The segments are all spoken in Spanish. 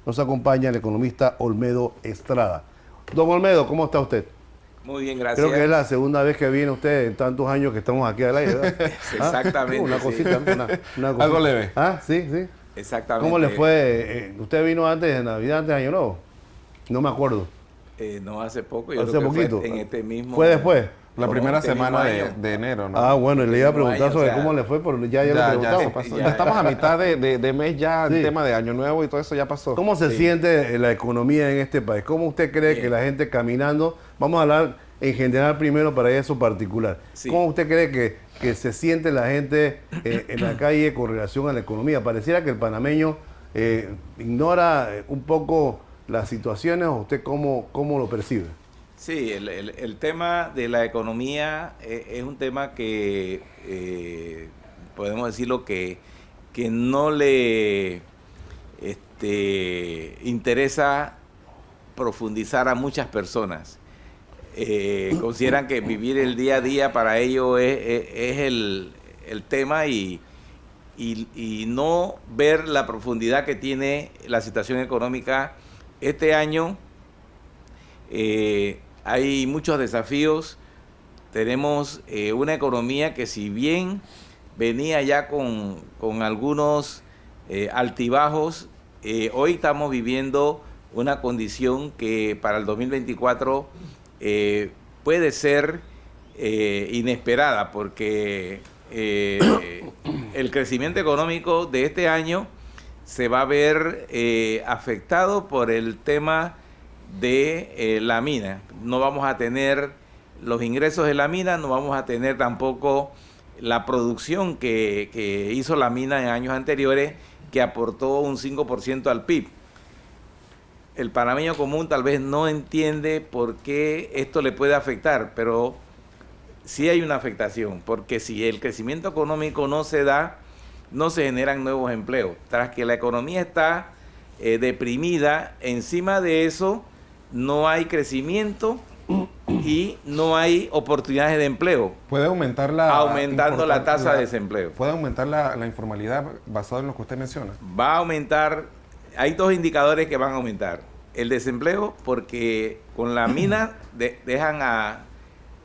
nos acompaña el economista Olmedo Estrada. Don Olmedo, ¿cómo está usted? Muy bien, gracias. Creo que es la segunda vez que viene usted en tantos años que estamos aquí al aire, ¿verdad? Exactamente. Una sí. cosita, una cosita. Algo leve. Sí, sí. Exactamente. ¿Cómo le fue? ¿Usted vino antes de Navidad, antes de Año Nuevo? No me acuerdo. No, hace poco. Yo Hace creo que poquito. fue en este mismo... ¿Fue después? La No, primera este mismo semana año. de enero, ¿no? Bueno, le iba a preguntar año, sobre o sea, cómo le fue, pero ya lo ya preguntamos. pasó. ya. Ya estamos a mitad de mes ya, Sí. el tema de Año Nuevo y todo eso ya pasó. ¿Cómo se Sí. siente la economía en este país? ¿Cómo usted cree Bien. que la gente caminando, vamos a hablar en general primero para eso particular, Sí. ¿cómo usted cree que se siente la gente en la calle con relación a la economía? Pareciera que el panameño ignora un poco las situaciones, ¿o usted cómo lo percibe? Sí, el tema de la economía es un tema que podemos decirlo que no le interesa profundizar a muchas personas. Consideran que vivir el día a día para ellos es el tema y no ver la profundidad que tiene la situación económica. Este año hay muchos desafíos. Tenemos una economía que, si bien venía ya con algunos altibajos, hoy estamos viviendo una condición que para el 2024 puede ser inesperada, porque el crecimiento económico de este año se va a ver afectado por el tema de la mina. No vamos a tener los ingresos de la mina, no vamos a tener tampoco la producción que hizo la mina en años anteriores, que aportó un 5% al PIB. El panameño común tal vez no entiende por qué esto le puede afectar, pero sí hay una afectación, porque si el crecimiento económico no se da, no se generan nuevos empleos. Tras que la economía está deprimida, encima de eso no hay crecimiento y no hay oportunidades de empleo, ¿Puede aumentar aumentando la tasa de desempleo. ¿Puede aumentar la informalidad basado en lo que usted menciona? Va a aumentar, hay dos indicadores que van a aumentar. El desempleo, porque con la mina dejan a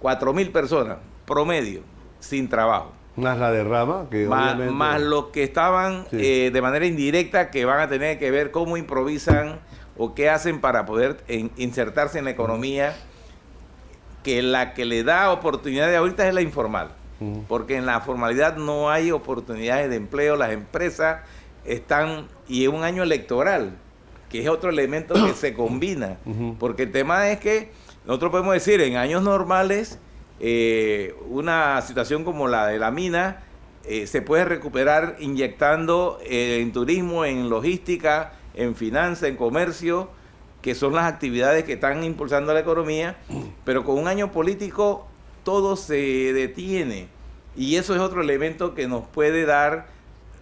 4.000 personas promedio sin trabajo. Más la derrama, que obviamente... Más los que estaban Sí. de manera indirecta, que van a tener que ver cómo improvisan o qué hacen para poder insertarse en la economía, que la que le da oportunidad de ahorita es la informal, porque en la formalidad no hay oportunidades de empleo, las empresas están, y es un año electoral, que es otro elemento que se combina, porque el tema es que nosotros podemos decir, en años normales, una situación como la de la mina se puede recuperar inyectando en turismo, en logística, en finanzas, en comercio, que son las actividades que están impulsando la economía, pero con un año político todo se detiene, y eso es otro elemento que nos puede dar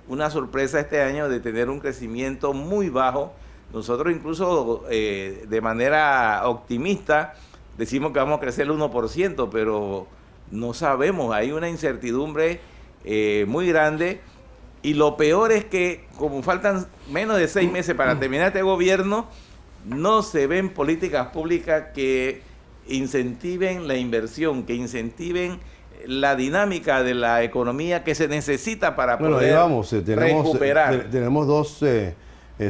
una sorpresa este año de tener un crecimiento muy bajo. Nosotros incluso de manera optimista decimos que vamos a crecer el 1%, pero no sabemos, hay una incertidumbre muy grande, y lo peor es que como faltan menos de 6 meses para terminar este gobierno, no se ven políticas públicas que incentiven la inversión, que incentiven la dinámica de la economía que se necesita para poder recuperar. Tenemos dos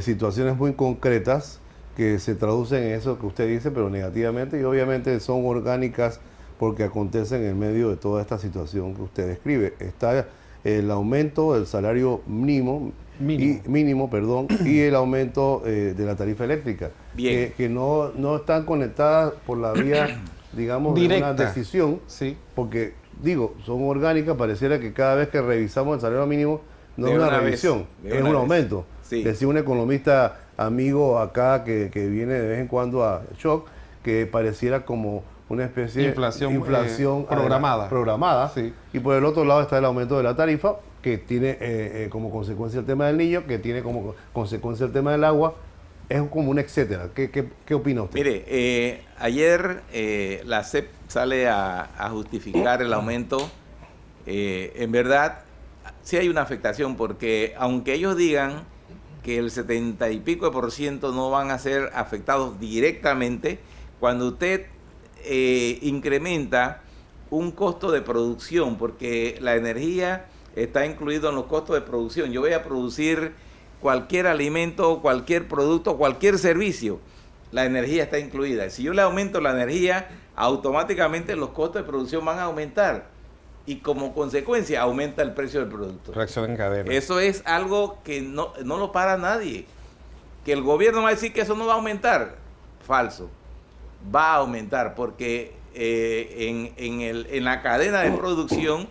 situaciones muy concretas que se traducen en eso que usted dice, pero negativamente, y obviamente son orgánicas porque acontecen en medio de toda esta situación que usted describe. Está el aumento del salario mínimo, y el aumento de la tarifa eléctrica, que no están conectadas por la vía, digamos, directa, de una decisión, sí, porque, digo, son orgánicas, pareciera que cada vez que revisamos el salario mínimo no es una revisión, es un aumento. Sí. Decía un economista amigo acá que viene de vez en cuando a Shock, que pareciera como una especie de inflación programada. Sí. Y por el otro lado está el aumento de la tarifa, que tiene como consecuencia el tema del niño, que tiene como consecuencia el tema del agua. Es como un etcétera. ¿Qué opina usted? Mire, ayer la CEP sale a justificar el aumento. En verdad, sí hay una afectación, porque aunque ellos digan que el 70 y pico de % no van a ser afectados directamente cuando usted incrementa un costo de producción, porque la energía está incluido en los costos de producción. Yo voy a producir cualquier alimento, cualquier producto, cualquier servicio, la energía está incluida. Si yo le aumento la energía, automáticamente los costos de producción van a aumentar y como consecuencia aumenta el precio del producto. Reacción en cadena. Eso es algo que no lo para nadie. Que el gobierno va a decir que eso no va a aumentar. Falso. Va a aumentar porque en la cadena de producción,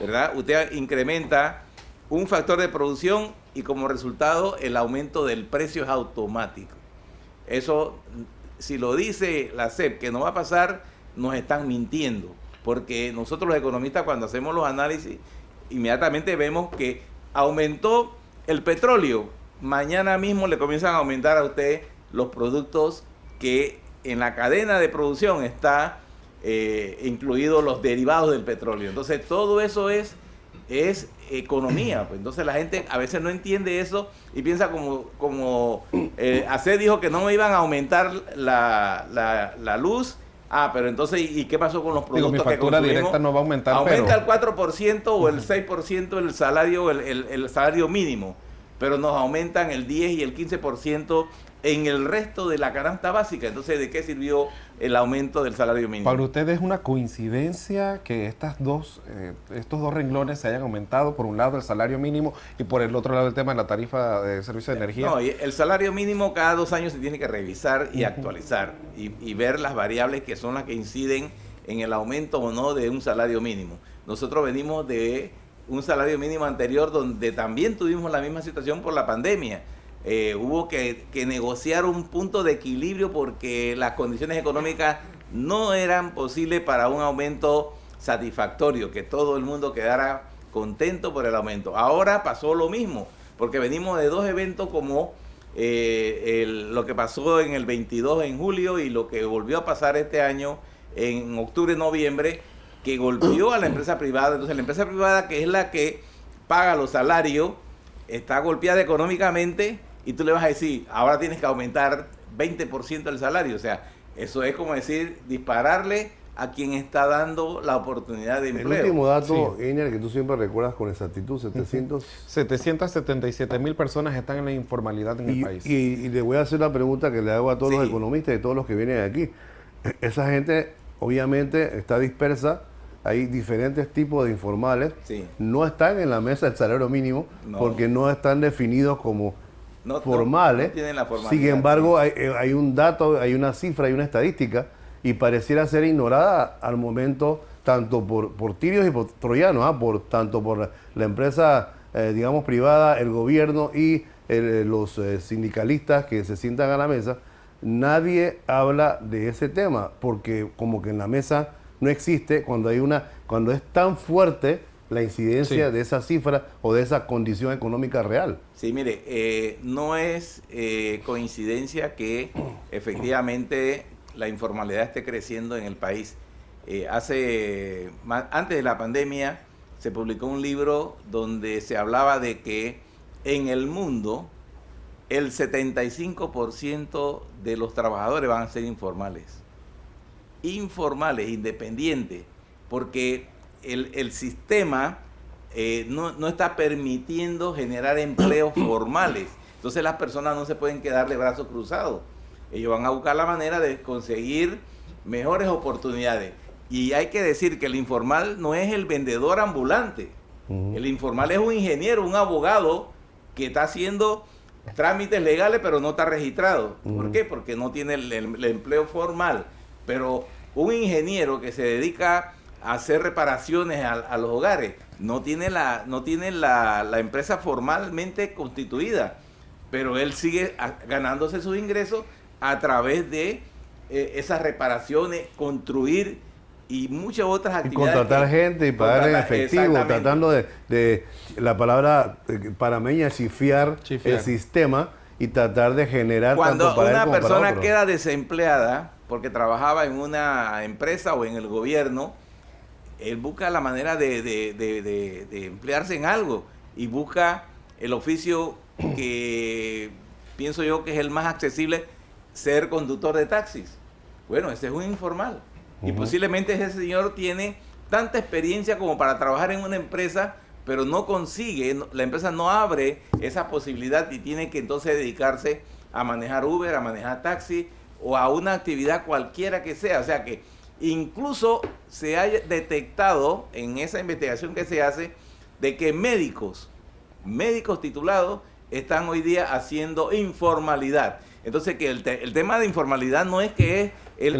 ¿verdad? Usted incrementa un factor de producción y como resultado el aumento del precio es automático. Eso, si lo dice la SEP que no va a pasar, nos están mintiendo. Porque nosotros los economistas cuando hacemos los análisis, inmediatamente vemos que aumentó el petróleo. Mañana mismo le comienzan a aumentar a usted los productos que en la cadena de producción está incluidos los derivados del petróleo. Entonces todo eso es economía. Pues entonces la gente a veces no entiende eso y piensa como ACE dijo que no iban a aumentar la luz. Pero entonces, ¿y qué pasó con los productos mi factura que directa no va a aumentar, aumenta el 4% o el 6% el salario, el salario mínimo, pero nos aumentan el 10 y el 15% en el resto de la canasta básica. Entonces, ¿de qué sirvió el aumento del salario mínimo? Para usted es una coincidencia que estos dos renglones se hayan aumentado, por un lado el salario mínimo y por el otro lado el tema de la tarifa de servicio de energía. No, el salario mínimo cada 2 años se tiene que revisar y actualizar y ver las variables que son las que inciden en el aumento o no de un salario mínimo. Nosotros venimos de un salario mínimo anterior donde también tuvimos la misma situación por la pandemia. Hubo que negociar un punto de equilibrio porque las condiciones económicas no eran posibles para un aumento satisfactorio, que todo el mundo quedara contento por el aumento. Ahora pasó lo mismo, porque venimos de 2 eventos como lo que pasó en el 22 en julio y lo que volvió a pasar este año en octubre, noviembre, que golpeó a la empresa privada. Entonces la empresa privada, que es la que paga los salarios, está golpeada económicamente y tú le vas a decir, ahora tienes que aumentar 20% el salario. O sea, eso es como decir, dispararle a quien está dando la oportunidad de empleo. El último dato, Sí. Einer, que tú siempre recuerdas con exactitud, 777,000 personas están en la informalidad en el país. Y le voy a hacer la pregunta que le hago a todos los economistas y todos los que vienen aquí. Esa gente obviamente está dispersa, hay diferentes tipos de informales, no están en la mesa del salario mínimo porque no están definidos como formales. No tienen la formalidad. Sin embargo, hay un dato, hay una cifra, hay una estadística y pareciera ser ignorada al momento tanto por tirios y por troyanos, tanto por la empresa, digamos, privada, el gobierno y los sindicalistas que se sientan a la mesa. Nadie habla de ese tema porque como que en la mesa no existe cuando es tan fuerte la incidencia de esa cifra o de esa condición económica real. Sí, mire, no es coincidencia que efectivamente la informalidad esté creciendo en el país. Antes de la pandemia se publicó un libro donde se hablaba de que en el mundo el 75% de los trabajadores van a ser informales, independientes, porque el sistema no está permitiendo generar empleos formales. Entonces las personas no se pueden quedar de brazos cruzados. Ellos van a buscar la manera de conseguir mejores oportunidades. Y hay que decir que el informal no es el vendedor ambulante. El informal es un ingeniero, un abogado que está haciendo trámites legales pero no está registrado. ¿Por qué? Porque no tiene el empleo formal. Pero un ingeniero que se dedica a hacer reparaciones a los hogares no tiene la empresa formalmente constituida, pero él sigue ganándose sus ingresos a través de esas reparaciones, construir y muchas otras actividades. Y contratar gente y pagar en efectivo, tratando de la palabra panameña, chifiar el sistema y tratar de generar cuando tanto para él una como para persona otro. queda desempleada porque trabajaba en una empresa o en el gobierno, él busca la manera de emplearse en algo y busca el oficio que pienso yo que es el más accesible, ser conductor de taxis. Bueno, ese es un informal. Y posiblemente ese señor tiene tanta experiencia como para trabajar en una empresa, pero no consigue, la empresa no abre esa posibilidad y tiene que entonces dedicarse a manejar Uber, a manejar taxi o a una actividad cualquiera que sea. O sea que incluso se ha detectado en esa investigación que se hace de que médicos titulados están hoy día haciendo informalidad. Entonces que el tema de informalidad no es que es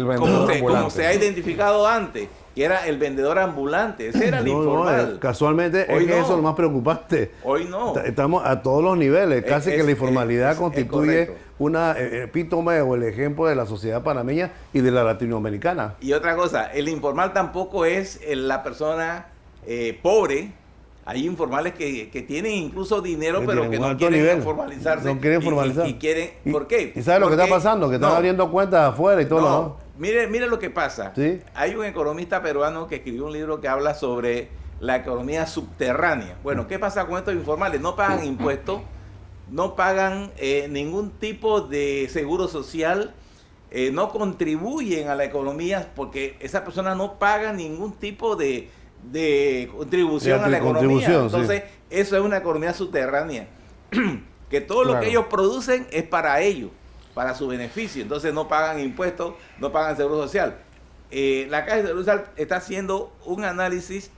como se ha identificado antes, que era el vendedor ambulante, ese era el informal. Casualmente hoy es que eso es lo más preocupante. Hoy no. Estamos a todos los niveles, casi que la informalidad constituye una epítome o el ejemplo de la sociedad panameña y de la latinoamericana. Y otra cosa, el informal tampoco es la persona pobre. Hay informales que tienen incluso dinero, pero que no quieren formalizarse. No quieren formalizar. Y quieren, ¿por qué? ¿Y sabes lo que está pasando? Que están abriendo cuentas afuera y todo lo demás. Mire lo que pasa. ¿Sí? Hay un economista peruano que escribió un libro que habla sobre la economía subterránea. Bueno, ¿qué pasa con estos informales? No pagan impuestos, no pagan ningún tipo de seguro social, no contribuyen a la economía porque esas personas no pagan ningún tipo de contribución a la economía. Entonces, eso es una economía subterránea. Que todo lo que ellos producen es para ellos, para su beneficio. Entonces no pagan impuestos, no pagan seguro social. La Caja de Seguro Social está haciendo un análisis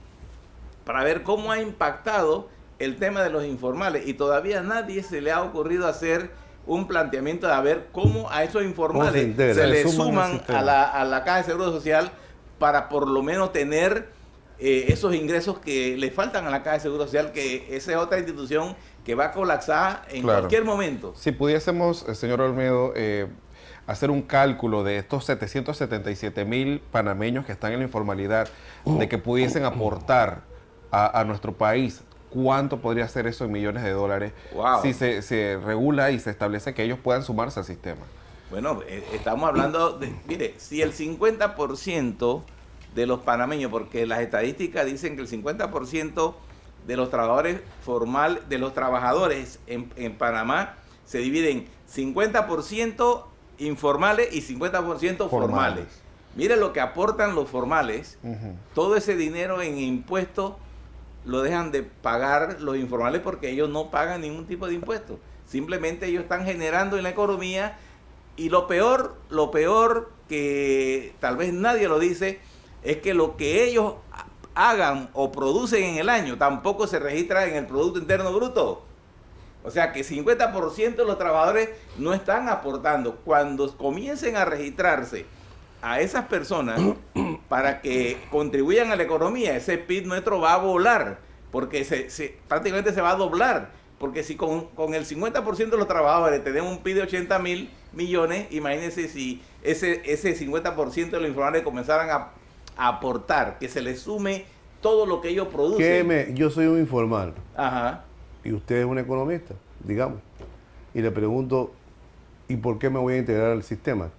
para ver cómo ha impactado el tema de los informales y todavía a nadie se le ha ocurrido hacer un planteamiento de ver cómo a esos informales se le suman a la Caja de Seguro Social para por lo menos tener esos ingresos que le faltan a la Caja de Seguro Social, que esa es otra institución que va a colapsar en cualquier momento. Si pudiésemos, señor Olmedo, hacer un cálculo de estos 777,000 panameños que están en la informalidad, de que pudiesen aportar a nuestro país, ¿cuánto podría ser eso en millones de dólares? Wow. Si se regula y se establece que ellos puedan sumarse al sistema. Bueno, estamos hablando de, mire, si el 50% de los panameños, porque las estadísticas dicen que el 50% de los trabajadores de los trabajadores en Panamá se dividen 50% informales y 50% formales. Mire lo que aportan los formales, todo ese dinero en impuestos lo dejan de pagar los informales porque ellos no pagan ningún tipo de impuestos. Simplemente ellos están generando en la economía y lo peor que tal vez nadie lo dice, es que lo que ellos hagan o producen en el año tampoco se registra en el Producto Interno Bruto. O sea que 50% de los trabajadores no están aportando. Cuando comiencen a registrarse a esas personas para que contribuyan a la economía, ese PIB nuestro va a volar, porque prácticamente se va a doblar. Porque si con el 50% de los trabajadores tenemos un PIB de 80,000 millones, imagínense si ese 50% de los informales comenzaran a aportar, que se le sume todo lo que ellos producen. Yo soy un informal. Ajá. Y usted es un economista, digamos. Y le pregunto, ¿y por qué me voy a integrar al sistema?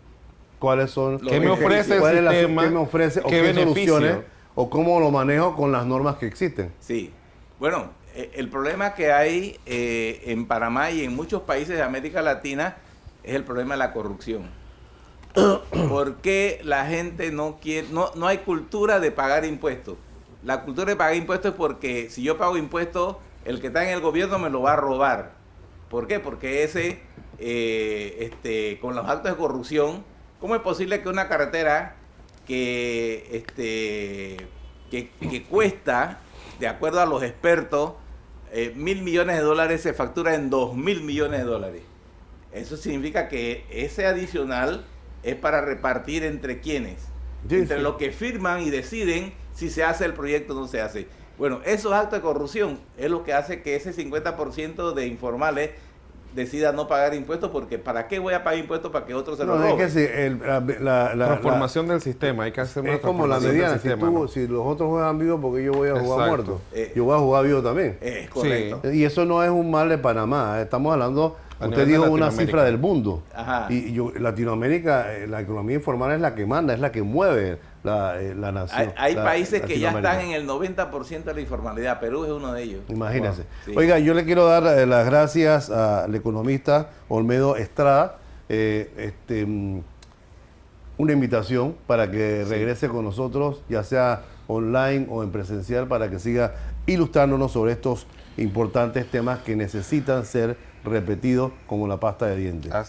¿Cuáles son? ¿Qué me ofrece el sistema? ¿Qué me ofrece? ¿O qué soluciones? ¿O cómo lo manejo con las normas que existen? Sí. Bueno, el problema que hay en Panamá y en muchos países de América Latina es el problema de la corrupción. ¿Por qué la gente no quiere, no hay cultura de pagar impuestos? La cultura de pagar impuestos es porque si yo pago impuestos, el que está en el gobierno me lo va a robar. ¿Por qué? Porque con los actos de corrupción, ¿cómo es posible que una carretera que cuesta, de acuerdo a los expertos, 1.000 millones de dólares se factura en 2.000 millones de dólares? Eso significa que ese adicional es para repartir entre quienes, entre los que firman y deciden si se hace el proyecto o no se hace. Bueno, esos actos de corrupción es lo que hace que ese 50% de informales decida no pagar impuestos, porque ¿para qué voy a pagar impuestos para que otros se lo roben? Es que la transformación del sistema, hay que hacer una transformación del sistema. Si los otros juegan vivo, porque yo voy a jugar muerto. Yo voy a jugar vivo también. Es correcto. Sí. Y eso no es un mal de Panamá. Estamos hablando A Usted nivel de dijo una Latinoamérica. cifra del mundo. Ajá. Latinoamérica, la economía informal es la que manda, es la que mueve la nación. Hay países que ya Latinoamérica. están en el 90% de la informalidad. Perú es uno de ellos. Imagínense. Wow. Sí. Oiga, yo le quiero dar las gracias al economista Olmedo Estrada. Una invitación para que regrese con nosotros, ya sea online o en presencial, para que siga ilustrándonos sobre estos importantes temas que necesitan ser repetidos como la pasta de dientes.